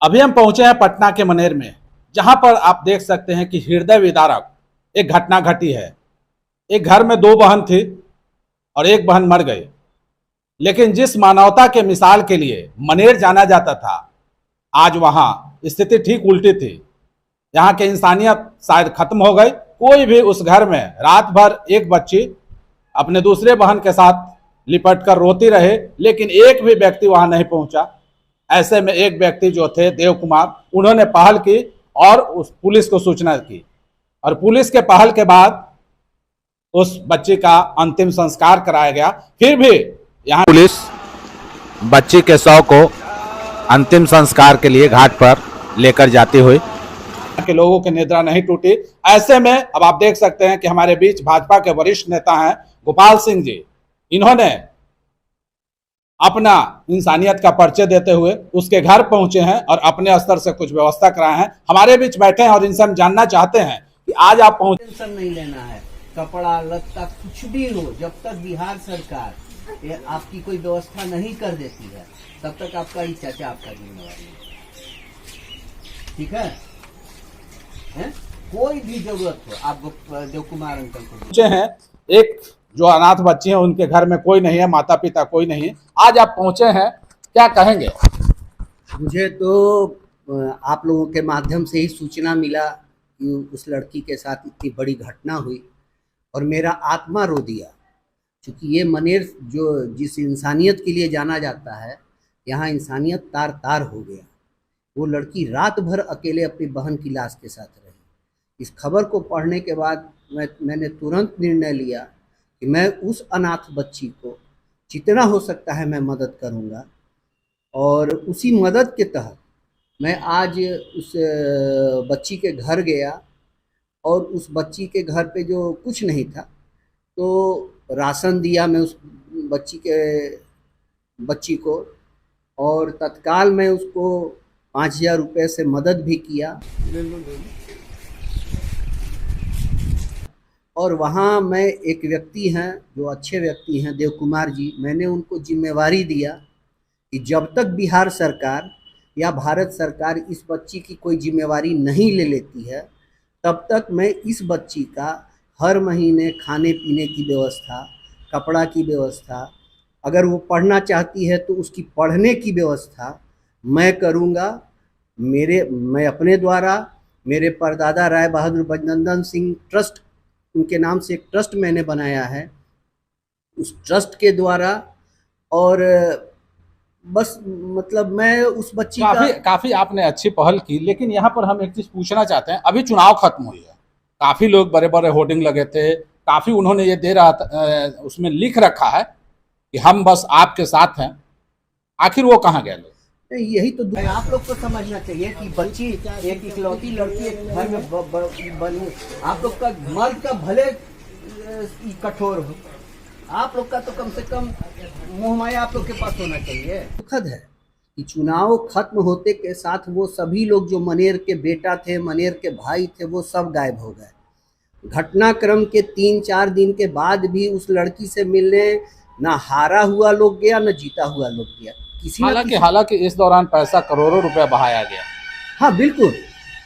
अभी हम पहुंचे हैं पटना के मनेर में, जहां पर आप देख सकते हैं कि हृदय विदारक एक घटना घटी है। एक घर में दो बहन थी और एक बहन मर गई, लेकिन जिस मानवता के मिसाल के लिए मनेर जाना जाता था, आज वहां स्थिति ठीक उल्टी थी। यहाँ की इंसानियत शायद खत्म हो गई। कोई भी उस घर में रात भर एक बच्ची अपने दूसरे बहन के साथ लिपट कर रोती रहे, लेकिन एक भी व्यक्ति वहां नहीं पहुंचा। ऐसे में एक व्यक्ति जो थे देव कुमार, उन्होंने पहल की और उस पुलिस को सूचना की, और पुलिस के पहल के बाद उस बच्ची का अंतिम संस्कार कराया गया। फिर भी यहाँ पुलिस बच्ची के शव को अंतिम संस्कार के लिए घाट पर लेकर जाती हुई के लोगों की निद्रा नहीं टूटी। ऐसे में अब आप देख सकते हैं कि हमारे बीच भाजपा के वरिष्ठ नेता हैं गोपाल सिंह जी। इन्होंने अपना इंसानियत का परिचय देते हुए उसके घर पहुंचे हैं और अपने स्तर से कुछ व्यवस्था कराए हैं। हमारे बीच बैठे हैं और इनसे हम जानना चाहते हैं कि आज आप पहुंचे। टेंशन नहीं लेना है, कपड़ा लत्ता कुछ भी हो, जब तक बिहार सरकार आपकी कोई व्यवस्था नहीं कर देती है तब तक आपका ही चाचा आपका जिम्मेवार नहीं। ठीक है? कोई भी जरूरत हो आप देव कुमार अंकल को पहुंचे हैं। एक जो अनाथ बच्ची हैं उनके घर में कोई नहीं है, माता पिता कोई नहीं है। आज आप पहुंचे हैं, क्या कहेंगे? मुझे तो आप लोगों के माध्यम से ही सूचना मिला कि उस लड़की के साथ इतनी बड़ी घटना हुई और मेरा आत्मा रो दिया, क्योंकि ये मनेर जो जिस इंसानियत के लिए जाना जाता है, यहाँ इंसानियत तार तार हो गया। वो लड़की रात भर अकेले अपनी बहन की लाश के साथ रही। इस खबर को पढ़ने के बाद मैंने तुरंत निर्णय लिया कि मैं उस अनाथ बच्ची को जितना हो सकता है मैं मदद करूँगा, और उसी मदद के तहत मैं आज उस बच्ची के घर गया और उस बच्ची के घर पे जो कुछ नहीं था तो राशन दिया मैं उस बच्ची को, और तत्काल मैं उसको 5,000 रुपये से मदद भी किया। और वहाँ मैं एक व्यक्ति हैं जो अच्छे व्यक्ति हैं, देव कुमार जी, मैंने उनको जिम्मेवारी दिया कि जब तक बिहार सरकार या भारत सरकार इस बच्ची की कोई जिम्मेवारी नहीं ले लेती है तब तक मैं इस बच्ची का हर महीने खाने पीने की व्यवस्था, कपड़ा की व्यवस्था, अगर वो पढ़ना चाहती है तो उसकी पढ़ने की व्यवस्था मैं करूँगा। मैं अपने द्वारा, मेरे परदादा राय बहादुर बजनंदन सिंह ट्रस्ट, उनके नाम से एक ट्रस्ट मैंने बनाया है, उस ट्रस्ट के द्वारा, और बस मतलब मैं उस बच्ची काफी आपने अच्छी पहल की। लेकिन यहाँ पर हम एक चीज पूछना चाहते हैं, अभी चुनाव खत्म हुई है, काफी लोग बड़े बड़े होर्डिंग लगे थे, काफी उन्होंने ये दे रहा था, उसमें लिख रखा है कि हम बस आपके साथ हैं। आखिर वो कहाँ गए लोग? यही तो आप लोग को समझना चाहिए कि बच्ची एक इकलौती लड़की एक घर में बनी। आप लोग का मर्द का भले कठोर हो, आप लोग का तो कम से कम मुँह माया आप लोग के पास होना चाहिए। दुखद है कि चुनाव खत्म होते के साथ वो सभी लोग जो मनेर के बेटा थे, मनेर के भाई थे, वो सब गायब हो गए। घटनाक्रम के 3-4 दिन के बाद भी उस लड़की से मिलने ना हारा हुआ लोग गया, न जीता हुआ लोग गया। हालांकि इस दौरान पैसा करोड़ों रुपया बहाया गया। हाँ बिल्कुल,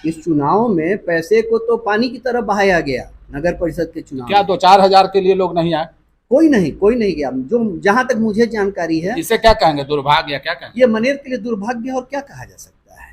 इस चुनाव में पैसे को तो पानी की तरह बहाया गया। नगर परिषद के चुनाव क्या 2-4 हजार के लिए लोग नहीं आए? कोई नहीं गया, जो जहां तक मुझे जानकारी है। इसे क्या कहेंगे, दुर्भाग्य क्या कहेंगे? ये मनेर के लिए दुर्भाग्य और क्या कहा जा सकता है।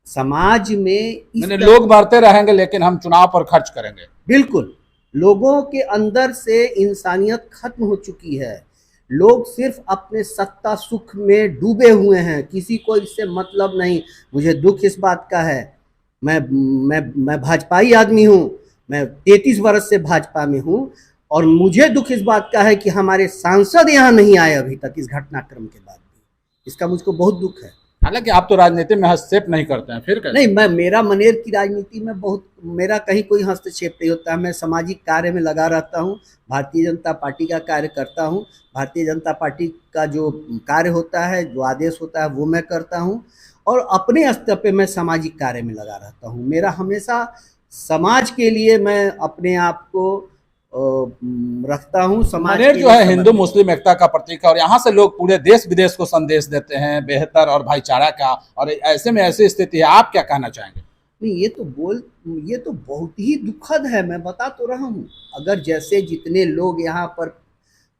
समाज में लोग बढ़ते रहेंगे लेकिन हम चुनाव पर खर्च करेंगे। बिल्कुल, लोगों के अंदर से इंसानियत खत्म हो चुकी है। लोग सिर्फ अपने सत्ता सुख में डूबे हुए हैं, किसी को इससे मतलब नहीं। मुझे दुख इस बात का है, मैं भाजपाई आदमी हूँ, मैं 33 वर्ष से भाजपा में हूँ, और मुझे दुख इस बात का है कि हमारे सांसद यहाँ नहीं आए अभी तक इस घटनाक्रम के बाद भी। इसका मुझको बहुत दुख है। हालांकि आप तो राजनीति में हस्तक्षेप नहीं करते हैं, फिर कैसे? नहीं, मेरा मनेर की राजनीति में मेरा कहीं कोई हस्तक्षेप नहीं होता है। मैं सामाजिक कार्य में लगा रहता हूँ, भारतीय जनता पार्टी का कार्य करता हूँ। भारतीय जनता पार्टी का जो कार्य होता है, जो आदेश होता है, वो मैं करता हूँ, और अपने स्तर पे मैं सामाजिक कार्य में लगा रहता हूँ। मेरा हमेशा समाज के लिए मैं अपने आप को रखता हूँ। समाज मनेर के जो लिए है समर्पित। हिंदू मुस्लिम एकता का प्रतीक है और यहाँ से लोग पूरे देश विदेश को संदेश देते हैं बेहतर और भाईचारा का, और ऐसे में ऐसी स्थिति है, आप क्या कहना चाहेंगे? नहीं, ये तो बहुत ही दुखद है। मैं बता तो रहा हूँ, अगर जैसे जितने लोग यहाँ पर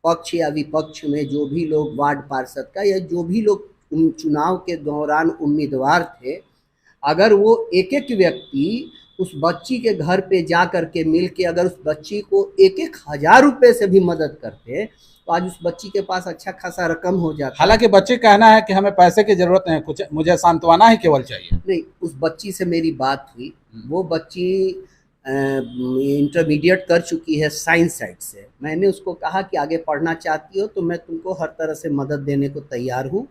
पक्ष या विपक्ष में जो भी लोग वार्ड पार्षद का या जो भी लोग चुनाव के दौरान उम्मीदवार थे, अगर वो एक एक व्यक्ति उस बच्ची के घर पे जा करके मिल के अगर उस बच्ची को 1,000 रुपये से भी मदद करते तो आज उस बच्ची के पास अच्छा खासा रकम हो जाता। हालांकि बच्चे कहना है कि हमें पैसे की जरूरत नहीं, कुछ मुझे सांत्वना ही केवल चाहिए। नहीं, उस बच्ची से मेरी बात हुई, वो बच्ची इंटरमीडिएट कर चुकी है साइंस साइड से। मैंने उसको कहा कि आगे पढ़ना चाहती हो तो मैं तुमको हर तरह से मदद देने को तैयार हूँ।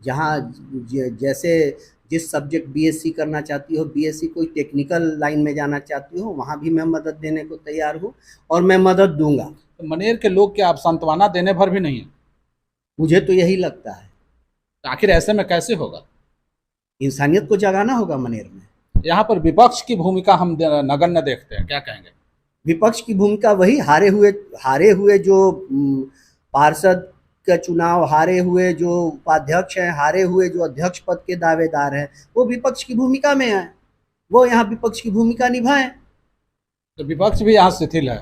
जहाँ जैसे जिस सब्जेक्ट बीएससी करना चाहती हो, बीएससी कोई टेक्निकल लाइन में जाना चाहती हो, वहाँ भी मैं मदद देने को तैयार हूँ और मैं मदद दूंगा। तो मनेर के लोग क्या आप सांत्वना देने भर भी नहीं है? मुझे तो यही लगता है। तो आखिर ऐसे में कैसे होगा? इंसानियत को जगाना होगा मनेर में। यहाँ पर विपक्ष की भूमिका हम नगण्य देखते हैं, क्या कहेंगे? विपक्ष की भूमिका वही हारे हुए जो पार्षद का चुनाव हारे हुए जो उपाध्यक्ष हैं, हारे हुए जो अध्यक्ष पद के दावेदार हैं, वो विपक्ष की भूमिका में है। वो यहाँ विपक्ष की भूमिका निभाएं। तो विपक्ष भी यहाँ शिथिल है।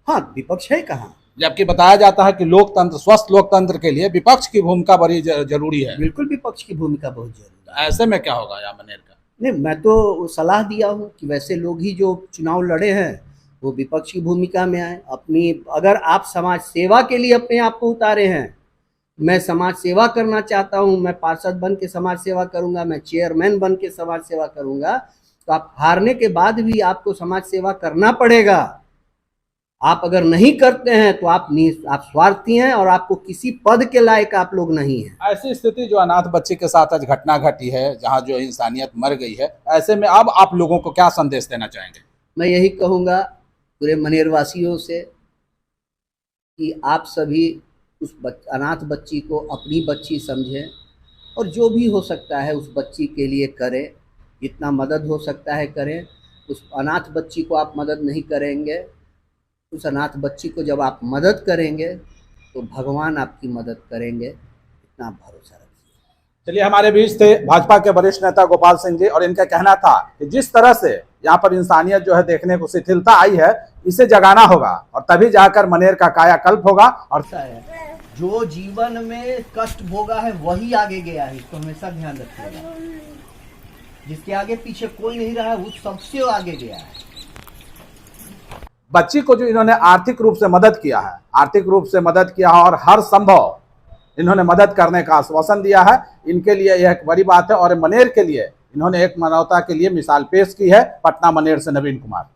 हाँ, विपक्ष है कहाँ? जबकि बताया जाता है कि लोकतंत्र, स्वस्थ लोकतंत्र के लिए विपक्ष की भूमिका बड़ी जरूरी है। बिल्कुल विपक्ष की भूमिका बहुत जरूरी है। ऐसे में क्या होगा यहाँ मनेर का? नहीं, मैं तो सलाह दिया हूँ कि वैसे लोग ही जो चुनाव लड़े हैं वो विपक्ष की भूमिका में आए। अपनी अगर आप समाज सेवा के लिए अपने आप को उतारे हैं, मैं समाज सेवा करना चाहता हूँ, मैं पार्षद बन के समाज सेवा करूँगा, मैं चेयरमैन बन के समाज सेवा करूँगा, तो आप हारने के बाद भी आपको समाज सेवा करना पड़ेगा। आप अगर नहीं करते हैं तो आप स्वार्थी हैं और आपको किसी पद के लायक आप लोग नहीं हैं। ऐसी स्थिति जो अनाथ बच्ची के साथ आज घटना घटी है, जहाँ जो इंसानियत मर गई है, ऐसे में अब आप लोगों को क्या संदेश देना चाहेंगे? मैं यही कहूँगा पूरे मनेर वासियों से कि आप सभी उस अनाथ बच्ची को अपनी बच्ची समझें और जो भी हो सकता है उस बच्ची के लिए करें, जितना मदद हो सकता है करें। उस अनाथ बच्ची को आप मदद नहीं करेंगे, उस अनाथ बच्ची को जब आप मदद करेंगे तो भगवान आपकी मदद करेंगे, इतना भरोसा रखिए। चलिए, हमारे बीच थे भाजपा के वरिष्ठ नेता गोपाल सिंह जी, और इनका कहना था कि जिस तरह से यहाँ पर इंसानियत जो है देखने को शिथिलता आई है, इसे जगाना होगा और तभी जाकर मनेर का कायाकल्प होगा। और जो जीवन में कष्ट भोगा है वही आगे गया है, इसको हमेशा ध्यान रखिएगा। जिसके आगे पीछे कोई नहीं रहा है वो सबसे आगे गया है। बच्ची को जो इन्होंने आर्थिक रूप से मदद किया है, आर्थिक रूप से मदद किया है और हर संभव इन्होंने मदद करने का आश्वासन दिया है, इनके लिए यह एक बड़ी बात है। और मनेर के लिए इन्होंने एक मानवता के लिए मिसाल पेश की है। पटना मनेर से नवीन कुमार।